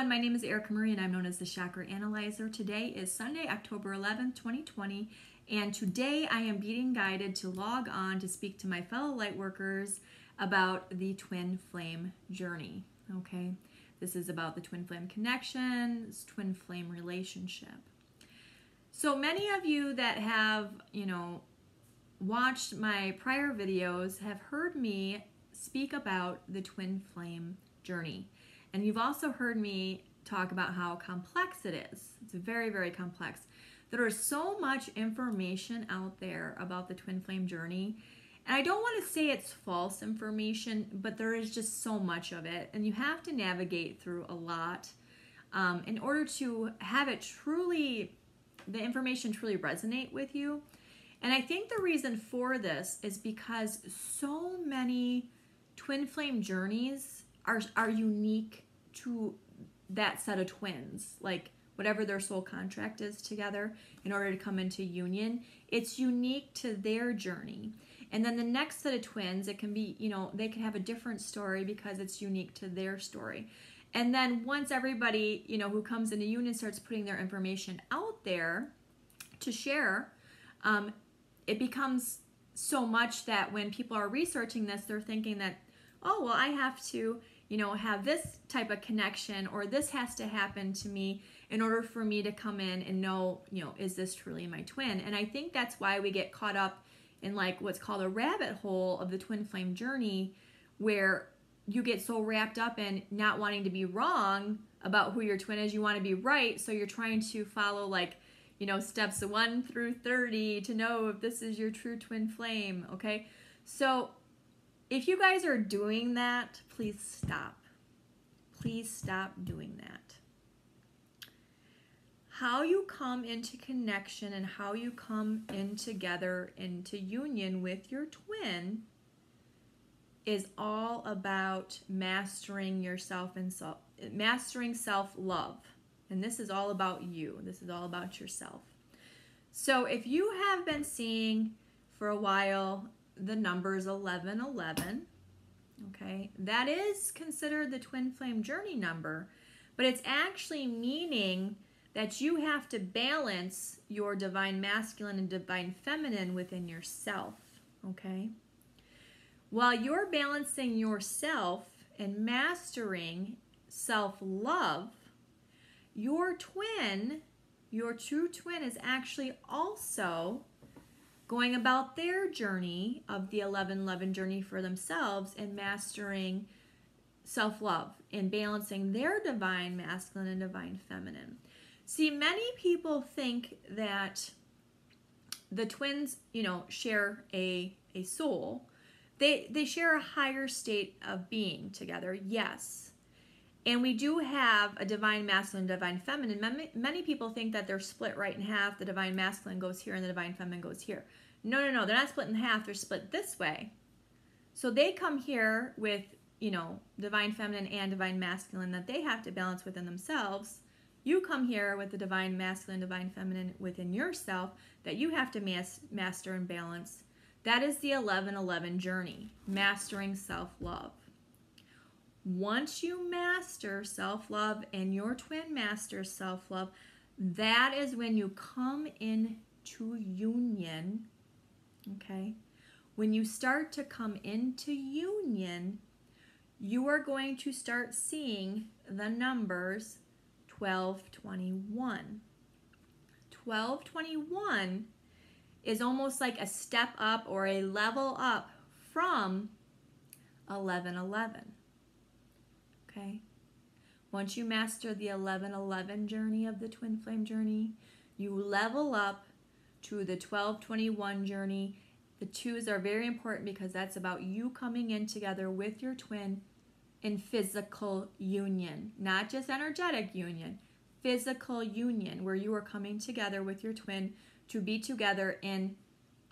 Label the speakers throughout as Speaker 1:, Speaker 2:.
Speaker 1: everyone, my name is Erica Marie and I'm known as the Chakra Analyzer. Today is Sunday, October 11th, 2020, and today I am being guided to log on to speak to my fellow Lightworkers about the twin flame journey, okay? This is about the twin flame connection, twin flame relationship. So many of you that have, watched my prior videos have heard me speak about the twin flame journey. And you've also heard me talk about how complex it is. It's very, very complex. There is so much information out there about the twin flame journey. And I don't want to say it's false information, but there is just so much of it. And you have to navigate through a lot in order to have it truly, the information truly resonate with you. And I think the reason for this is because so many twin flame journeys are unique to that set of twins, like whatever their soul contract is together in order to come into union. It's unique to their journey. And then the next set of twins, it can be, they can have a different story because it's unique to their story. And then once everybody, who comes into union starts putting their information out there to share, it becomes so much that when people are researching this, they're thinking that, oh, well, I have to, have this type of connection, or this has to happen to me in order for me to come in and know, is this truly my twin? And I think that's why we get caught up in like what's called a rabbit hole of the twin flame journey, where you get so wrapped up in not wanting to be wrong about who your twin is. You want to be right. So you're trying to follow steps 1 through 30 to know if this is your true twin flame. Okay. So if you guys are doing that, please stop. Please stop doing that. How you come into connection and how you come in together into union with your twin is all about mastering yourself and mastering self-love. And this is all about you. This is all about yourself. So if you have been seeing for a while the numbers 1111, okay, that is considered the twin flame journey number, but it's actually meaning that you have to balance your divine masculine and divine feminine within yourself, okay? While you're balancing yourself and mastering self-love, your twin, your true twin, is actually also going about their journey of the 1111 journey for themselves and mastering self-love and balancing their divine masculine and divine feminine. See, many people think that the twins, share a soul. They share a higher state of being together, yes. And we do have a divine masculine, divine feminine. Many people think that they're split right in half. The divine masculine goes here and the divine feminine goes here. No, they're not split in half. They're split this way. So they come here with, divine feminine and divine masculine that they have to balance within themselves. You come here with the divine masculine, divine feminine within yourself that you have to master and balance. That is the 1111 journey, mastering self-love. Once you master self-love and your twin masters self-love, that is when you come into union, okay? When you start to come into union, you are going to start seeing the numbers 1221. 1221 is almost like a step up or a level up from 1111. Okay. Once you master the 1111 journey of the twin flame journey, you level up to the 1221 journey. The twos are very important because that's about you coming in together with your twin in physical union, not just energetic union, physical union, where you are coming together with your twin to be together in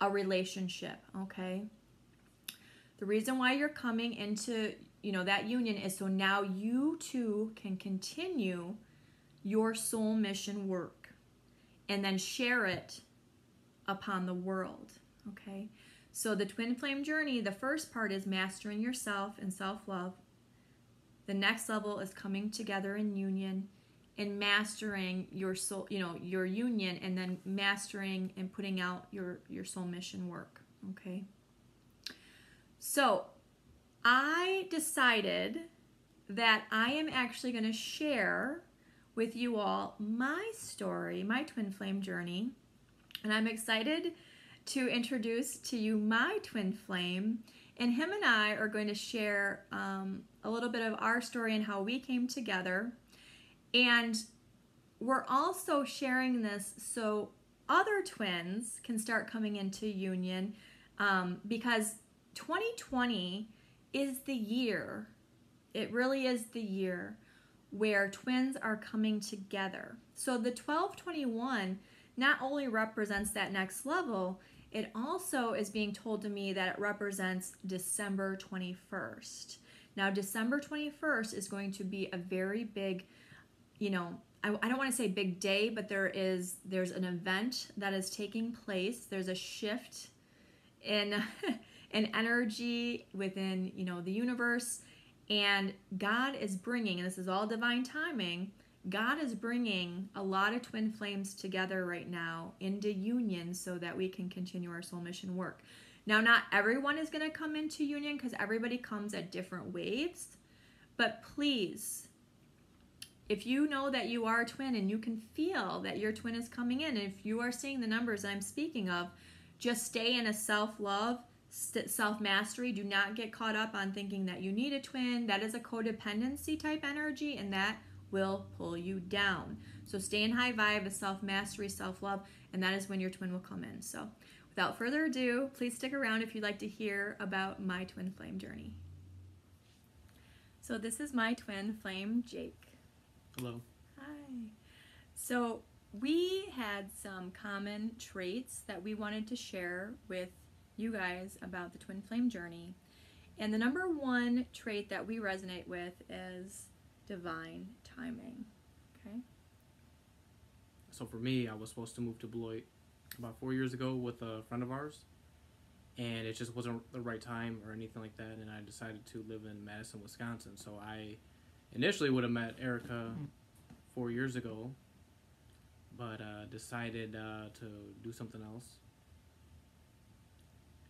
Speaker 1: a relationship, okay? The reason why you're coming into that union is so now you two can continue your soul mission work and then share it upon the world, okay? So the twin flame journey, the first part is mastering yourself and self-love. The next level is coming together in union and mastering your soul, your union, and then mastering and putting out your soul mission work. Okay. So I decided that I am actually going to share with you all my story, my twin flame journey. And I'm excited to introduce to you my twin flame. And him and I are going to share a little bit of our story and how we came together. And we're also sharing this so other twins can start coming into union, because 2020 is the year, it really is the year where twins are coming together. So the 1221 not only represents that next level, it also is being told to me that it represents December 21st. Now, December 21st is going to be a very big, I don't want to say big day, but there's an event that is taking place. There's a shift in an energy within, the universe, and God is bringing, and this is all divine timing, God is bringing a lot of twin flames together right now into union so that we can continue our soul mission work. Now, not everyone is going to come into union because everybody comes at different waves, but please, if you know that you are a twin and you can feel that your twin is coming in, and if you are seeing the numbers I'm speaking of, just stay in a self-love, self-mastery. Do not get caught up on thinking that you need a twin. That is a codependency type energy, and that will pull you down. So stay in high vibe, a self-mastery, self-love, and that is when your twin will come in. So without further ado, please stick around if you'd like to hear about my twin flame journey. So this is my twin flame, Jake.
Speaker 2: Hello.
Speaker 1: Hi. So we had some common traits that we wanted to share with you guys about the twin flame journey. And the number one trait that we resonate with is divine timing. Okay.
Speaker 2: So for me, I was supposed to move to Beloit about 4 years ago with a friend of ours, and it just wasn't the right time or anything like that, and I decided to live in Madison, Wisconsin. So I initially would have met Erica 4 years ago, but decided to do something else.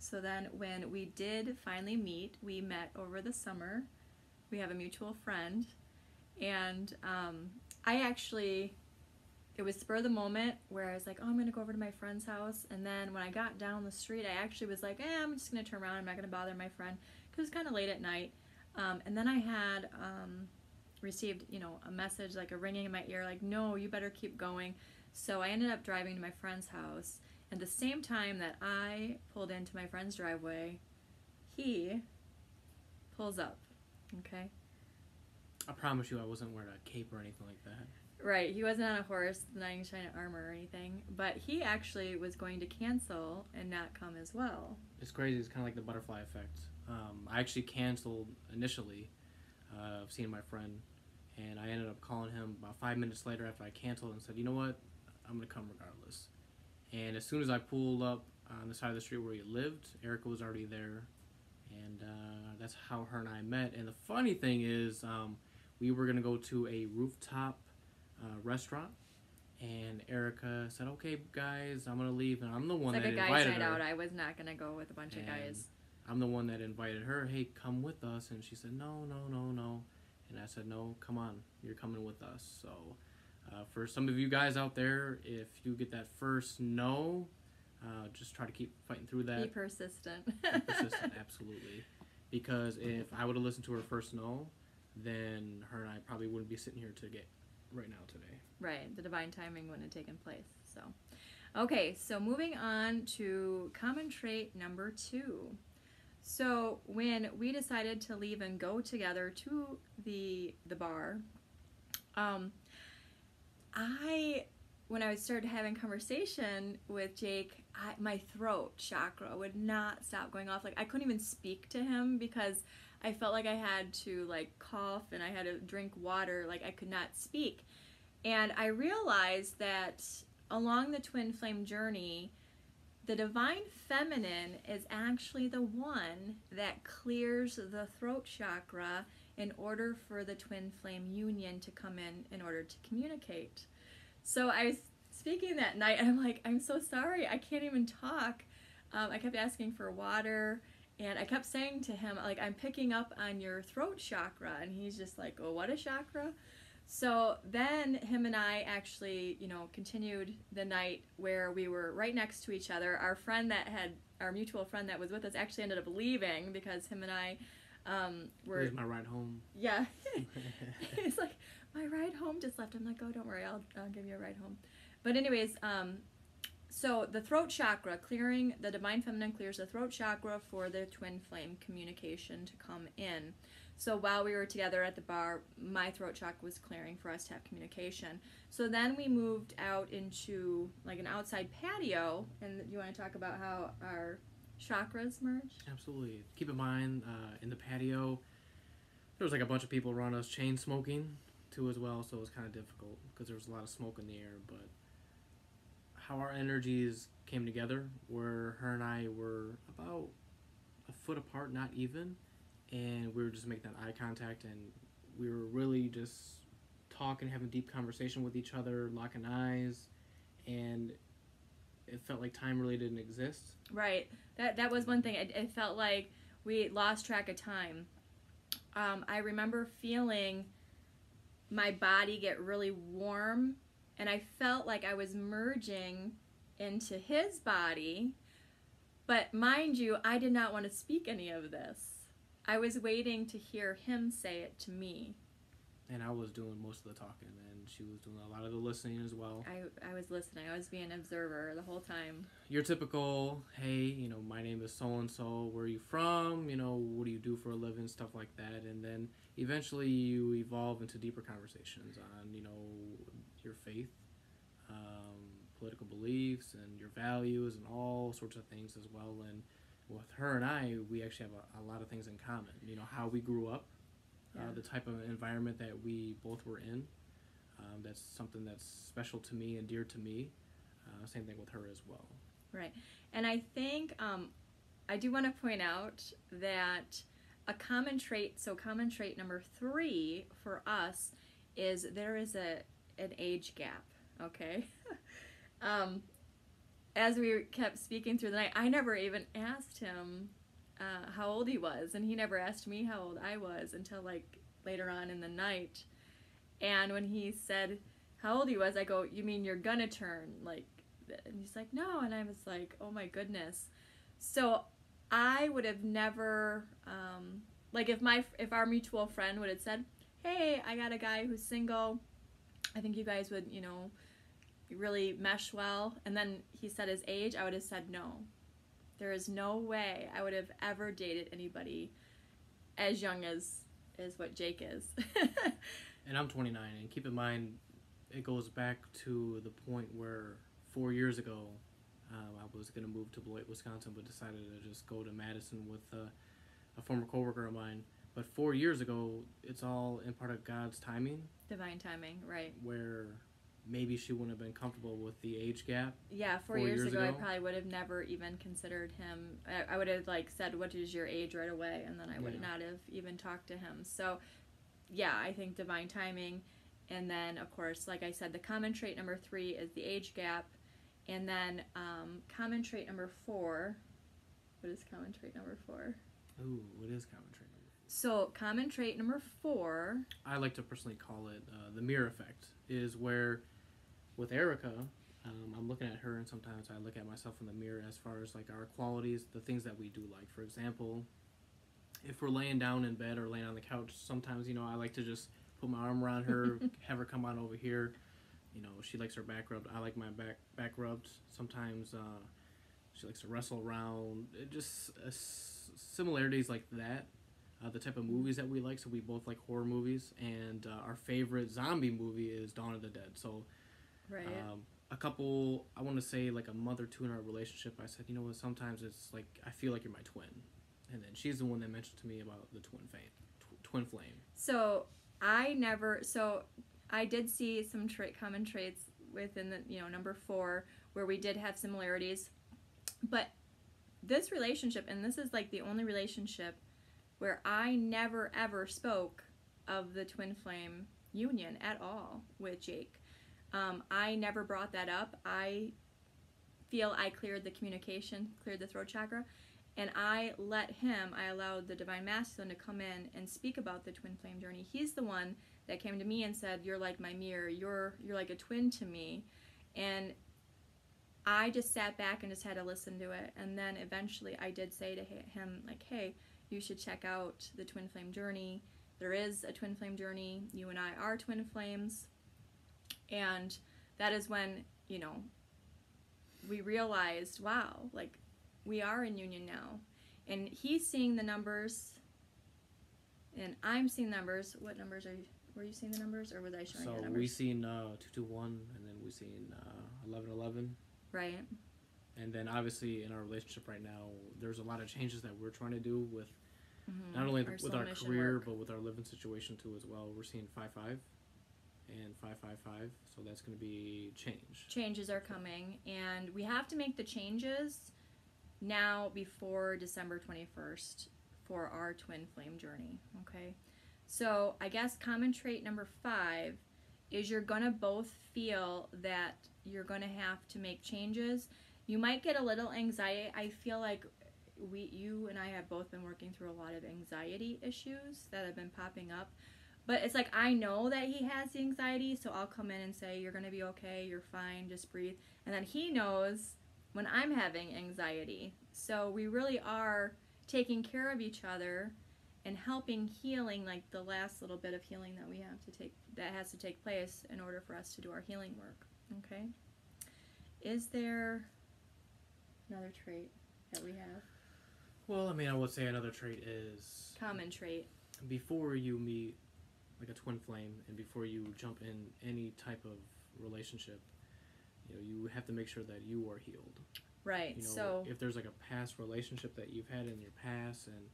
Speaker 1: So then when we did finally meet, we met over the summer. We have a mutual friend, and it was spur of the moment where I was like, oh, I'm going to go over to my friend's house. And then when I got down the street, I actually was like, I'm just going to turn around. I'm not going to bother my friend because it was kind of late at night. And then I had received, a message, like a ringing in my ear, like, no, you better keep going. So I ended up driving to my friend's house. At the same time that I pulled into my friend's driveway, he pulls up, okay?
Speaker 2: I promise you I wasn't wearing a cape or anything like that.
Speaker 1: Right, he wasn't on a horse, knight in shining armor or anything, but he actually was going to cancel and not come as well.
Speaker 2: It's crazy. It's kind of like the butterfly effect. I actually canceled initially of seeing my friend, and I ended up calling him about 5 minutes later after I canceled and said, you know what, I'm going to come regardless. And as soon as I pulled up on the side of the street where he lived, Erica was already there, and that's how her and I met. And the funny thing is, we were going to go to a rooftop restaurant, and Erica said, okay, guys, I'm going to leave, and I'm the one that invited her.
Speaker 1: It's like a guy's night out. I was not going to go with a bunch of guys.
Speaker 2: I'm the one that invited her, hey, come with us, and she said, no. And I said, no, come on, you're coming with us. So for some of you guys out there, if you get that first no, just try to keep fighting through that.
Speaker 1: Be persistent.
Speaker 2: Be persistent, absolutely. Because if I would have listened to her first no, then her and I probably wouldn't be sitting here right now today.
Speaker 1: Right, the divine timing wouldn't have taken place. So, okay, so moving on to common trait number 2. So when we decided to leave and go together to the bar, when I started having conversation with Jake, my throat chakra would not stop going off. Like, I couldn't even speak to him because I felt like I had to, like, cough and I had to drink water. Like, I could not speak. And I realized that along the twin flame journey, the divine feminine is actually the one that clears the throat chakra in order for the twin flame union to come in order to communicate. So I was speaking that night, and I'm like, I'm so sorry, I can't even talk. I kept asking for water, and I kept saying to him, like, I'm picking up on your throat chakra, and he's just like, oh, what a chakra? So then him and I actually, continued the night where we were right next to each other. Our mutual friend that was with us actually ended up leaving because him and I were...
Speaker 2: Here's my ride home.
Speaker 1: Yeah. He's like, my ride home just left. I'm like, oh, don't worry, I'll give you a ride home. But anyways, so the throat chakra, the Divine Feminine clears the throat chakra for the twin flame communication to come in. So while we were together at the bar, my throat chakra was clearing for us to have communication. So then we moved out into like an outside patio, and you want to talk about how our chakras merge?
Speaker 2: Absolutely. Keep in mind, in the patio, there was like a bunch of people around us chain smoking too as well, so it was kind of difficult because there was a lot of smoke in the air. But how our energies came together, where her and I were about a foot apart, not even, and we were just making that eye contact, and we were really just talking, having deep conversation with each other, locking eyes, and it felt like time really didn't exist.
Speaker 1: Right. That was one thing. It felt like we lost track of time. I remember feeling my body get really warm, and I felt like I was merging into his body. But mind you, I did not want to speak any of this. I was waiting to hear him say it to me.
Speaker 2: And I was doing most of the talking, and she was doing a lot of the listening as well.
Speaker 1: I was listening. I was being an observer the whole time.
Speaker 2: Your typical, hey, my name is so-and-so, where are you from, what do you do for a living, stuff like that. And then eventually you evolve into deeper conversations on, your faith, political beliefs, and your values, and all sorts of things as well. And with her and I, we actually have a lot of things in common. How we grew up, the type of environment that we both were in. That's something that's special to me and dear to me. Same thing with her as well.
Speaker 1: Right. And I think I do want to point out that a common trait number 3 for us is there is an age gap, okay? As we kept speaking through the night, I never even asked him how old he was, and he never asked me how old I was until like later on in the night. And when he said how old he was, I go, you mean you're gonna turn, like, and he's like, no. And I was like, oh my goodness. So I would have never, like if our mutual friend would have said, hey, I got a guy who's single, I think you guys would, really mesh well, and then he said his age, I would have said no. There is no way I would have ever dated anybody as young as what Jake is.
Speaker 2: And I'm 29, and keep in mind, it goes back to the point where 4 years ago, I was going to move to Beloit, Wisconsin, but decided to just go to Madison with a former coworker of mine. But 4 years ago, it's all in part of God's timing.
Speaker 1: Divine timing, right.
Speaker 2: Where maybe she wouldn't have been comfortable with the age gap.
Speaker 1: Yeah, 4 years ago, I probably would have never even considered him. I would have said, what is your age right away, and then I would not have even talked to him. So, yeah, I think divine timing. And then, of course, like I said, the common trait number 3 is the age gap. And then common trait number 4. What is common trait number 4?
Speaker 2: Ooh, what is common trait number 4?
Speaker 1: So, common trait number 4...
Speaker 2: I like to personally call it the mirror effect, is where... With Erica, I'm looking at her, and sometimes I look at myself in the mirror as far as like our qualities, the things that we do like. For example, if we're laying down in bed or laying on the couch, sometimes, I like to just put my arm around her, have her come on over here. She likes her back rubbed. I like my back rubbed. Sometimes she likes to wrestle around. Just similarities like that. The type of movies that we like. So we both like horror movies, and our favorite zombie movie is Dawn of the Dead. So.
Speaker 1: Right.
Speaker 2: A couple, I want to say like a month or 2 in our relationship, I said, what, sometimes it's like, I feel like you're my twin. And then she's the one that mentioned to me about the twin flame.
Speaker 1: So I did see some common traits within the, number 4, where we did have similarities. But this relationship, and this is like the only relationship where I never ever spoke of the twin flame union at all with Jake. I never brought that up. I feel I cleared the communication, cleared the throat chakra, and I allowed the Divine Masculine to come in and speak about the twin flame journey. He's the one that came to me and said, you're like my mirror, you're like a twin to me. And I just sat back and just had to listen to it. And then eventually I did say to him, like, hey, you should check out the twin flame journey. There is a twin flame journey. You and I are twin flames. And that is when, you know, we realized, wow, like, we are in union now. And he's seeing the numbers, and I'm seeing numbers. What numbers were you seeing the numbers, or was I showing the numbers?
Speaker 2: So we seen 221, and then we seen 1111.
Speaker 1: Right.
Speaker 2: And then obviously in our relationship right now, there's a lot of changes that we're trying to do with not only with our career, work, but with our living situation too as well. We're seeing 55 and 555, so that's going to be change. Changes
Speaker 1: are coming, and we have to make the changes now before December 21st for our twin flame journey, okay? So I guess common trait number 5 is you're going to both feel that you're going to have to make changes. You might get a little anxiety. I feel like you and I have both been working through a lot of anxiety issues that have been popping up. But it's like, I know that he has the anxiety, so I'll come in and say, you're going to be okay, you're fine, just breathe. And then he knows when I'm having anxiety. So we really are taking care of each other and helping healing, like the last little bit of healing that we have to take, that has to take place in order for us to do our healing work. Okay? Is there another trait that we have?
Speaker 2: Well, I mean, I would say another trait is...
Speaker 1: Common trait.
Speaker 2: Before you meet like a twin flame and before you jump in any type of relationship, you know, you have to make sure that you are healed.
Speaker 1: Right.
Speaker 2: You know,
Speaker 1: so
Speaker 2: if there's like a past relationship that you've had in your past, and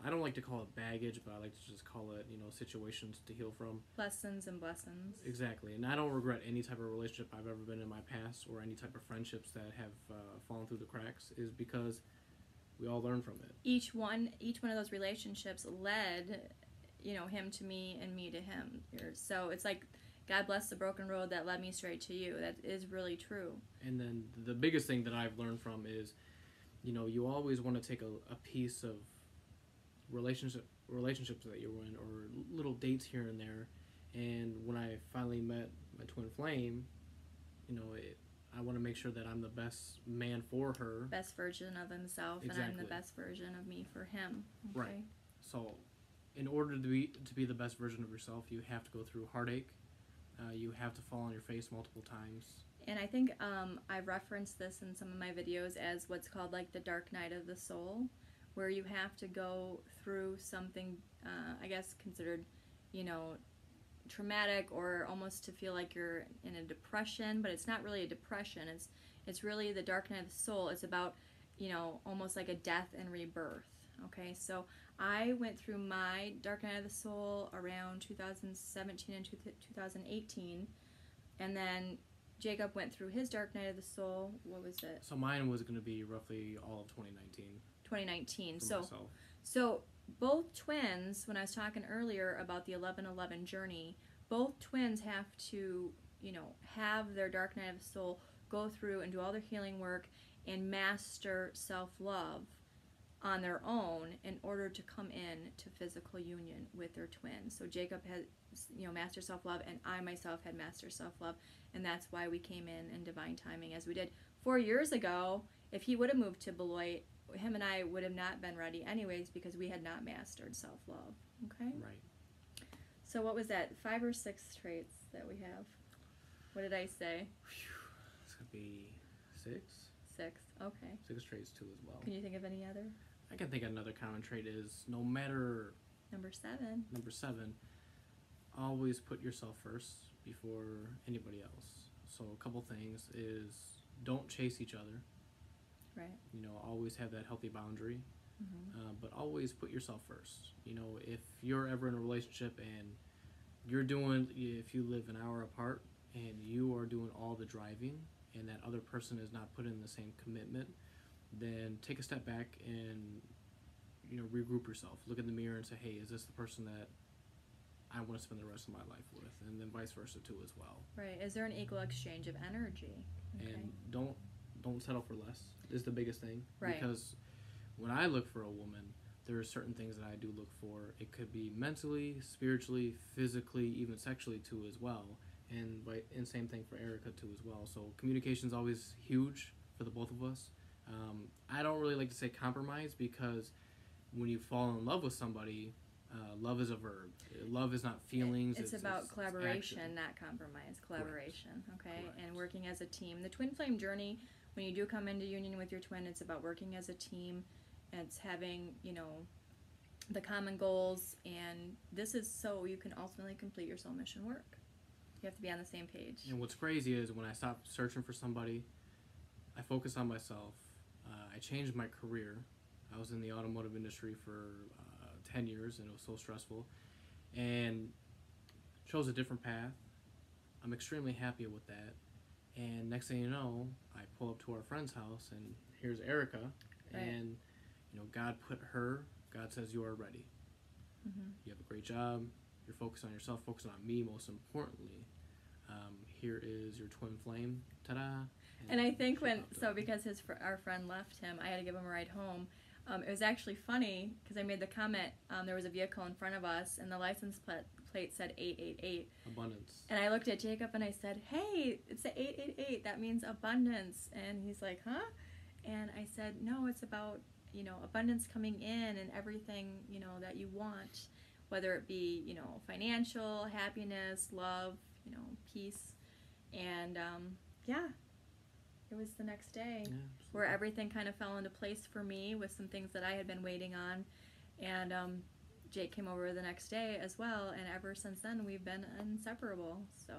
Speaker 2: I don't like to call it baggage, but I like to just call it, you know, situations to heal from.
Speaker 1: Lessons and blessings.
Speaker 2: Exactly. And I don't regret any type of relationship I've ever been in my past, or any type of friendships that have fallen through the cracks, is because we all learn from it.
Speaker 1: Each one of those relationships led, you know, him to me and me to him. So it's like, God bless the broken road that led me straight to you. That is really true.
Speaker 2: And then the biggest thing that I've learned from is, you know, you always want to take a piece of relationships that you're in, or little dates here and there. And when I finally met my twin flame, you know, I want to make sure that I'm the best man for her.
Speaker 1: Best version of himself. Exactly. And I'm the best version of me for him. Okay?
Speaker 2: Right. So in order to be the best version of yourself, you have to go through heartache. You have to fall on your face multiple times.
Speaker 1: And I think I've referenced this in some of my videos as what's called like the dark night of the soul, where you have to go through something, I guess considered, you know, traumatic, or almost to feel like you're in a depression, but it's not really a depression. It's really the dark night of the soul. It's about, you know, almost like a death and rebirth. Okay, so I went through my dark night of the soul around 2017 and 2018, and then Jacob went through his dark night of the soul. What was it?
Speaker 2: So mine was going to be roughly all of 2019.
Speaker 1: 2019.
Speaker 2: So
Speaker 1: both twins, when I was talking earlier about the 1111 journey, both twins have to, you know, have their dark night of the soul, go through and do all their healing work and master self-love on their own in order to come in to physical union with their twin. So Jacob had, you know, master self-love, and I myself had master self-love, and that's why we came in divine timing as we did. 4 years ago, if he would have moved to Beloit, him and I would have not been ready anyways, because we had not mastered self-love. Okay?
Speaker 2: Right.
Speaker 1: So what was that? 5 or 6 traits that we have? What did I say?
Speaker 2: It's going to be 6.
Speaker 1: 6. Okay.
Speaker 2: 6 traits too as well.
Speaker 1: Can you think of any other?
Speaker 2: I can think another common trait is, no matter...
Speaker 1: Number 7.
Speaker 2: Number 7, always put yourself first before anybody else. So a couple things is, don't chase each other.
Speaker 1: Right.
Speaker 2: You know, always have that healthy boundary. But always put yourself first. You know, if you're ever in a relationship and if you live an hour apart and you are doing all the driving and that other person is not putting in the same commitment, then take a step back and, you know, regroup yourself. Look in the mirror and say, hey, is this the person that I want to spend the rest of my life with, and then vice versa too as well.
Speaker 1: Right. Is there an equal exchange of energy? Okay.
Speaker 2: And don't settle for less is the biggest thing.
Speaker 1: Right.
Speaker 2: Because when I look for a woman, there are certain things that I do look for. It could be mentally, spiritually, physically, even sexually too as well. And same thing for Erica too as well. So communication is always huge for the both of us. I don't really like to say compromise, because when you fall in love with somebody, love is a verb. Love is not feelings.
Speaker 1: It's about collaboration,
Speaker 2: action.
Speaker 1: not compromise. Collaboration, okay?
Speaker 2: Correct.
Speaker 1: And working as a team. The twin flame journey, when you do come into union with your twin, it's about working as a team. It's having, the common goals, and this is so you can ultimately complete your soul mission work. You have to be on the same page.
Speaker 2: And what's crazy is when I stopped searching for somebody, I focused on myself. I changed my career. I was in the automotive industry for 10 years, and it was so stressful. And chose a different path. I'm extremely happy with that. And next thing you know, I pull up to our friend's house, and here's Erica.
Speaker 1: Right.
Speaker 2: And, God says you are ready.
Speaker 1: Mm-hmm.
Speaker 2: You have a great job. You're focused on yourself, focused on me, most importantly. Here is your twin flame. Ta-da.
Speaker 1: And I think because our friend left him, I had to give him a ride home. It was actually funny because I made the comment, there was a vehicle in front of us, and the license plate said 888.
Speaker 2: Abundance.
Speaker 1: And I looked at Jacob and I said, hey, it's the 888. That means abundance. And he's like, huh? And I said, no, it's about, abundance coming in and everything, that you want, whether it be, financial, happiness, love, peace. And, it was the next day where everything kind of fell into place for me with some things that I had been waiting on. And Jake came over the next day as well, and ever since then we've been inseparable. So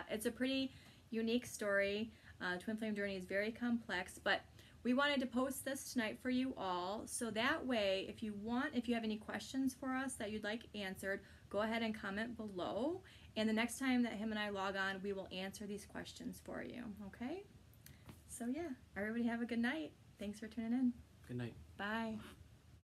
Speaker 1: it's a pretty unique story. Twin Flame Journey is very complex, but we wanted to post this tonight for you all, so that way if you have any questions for us that you'd like answered, go ahead and comment below, and the next time that him and I log on, we will answer these questions for you. Okay? So everybody have a good night. Thanks for tuning in.
Speaker 2: Good night.
Speaker 1: Bye.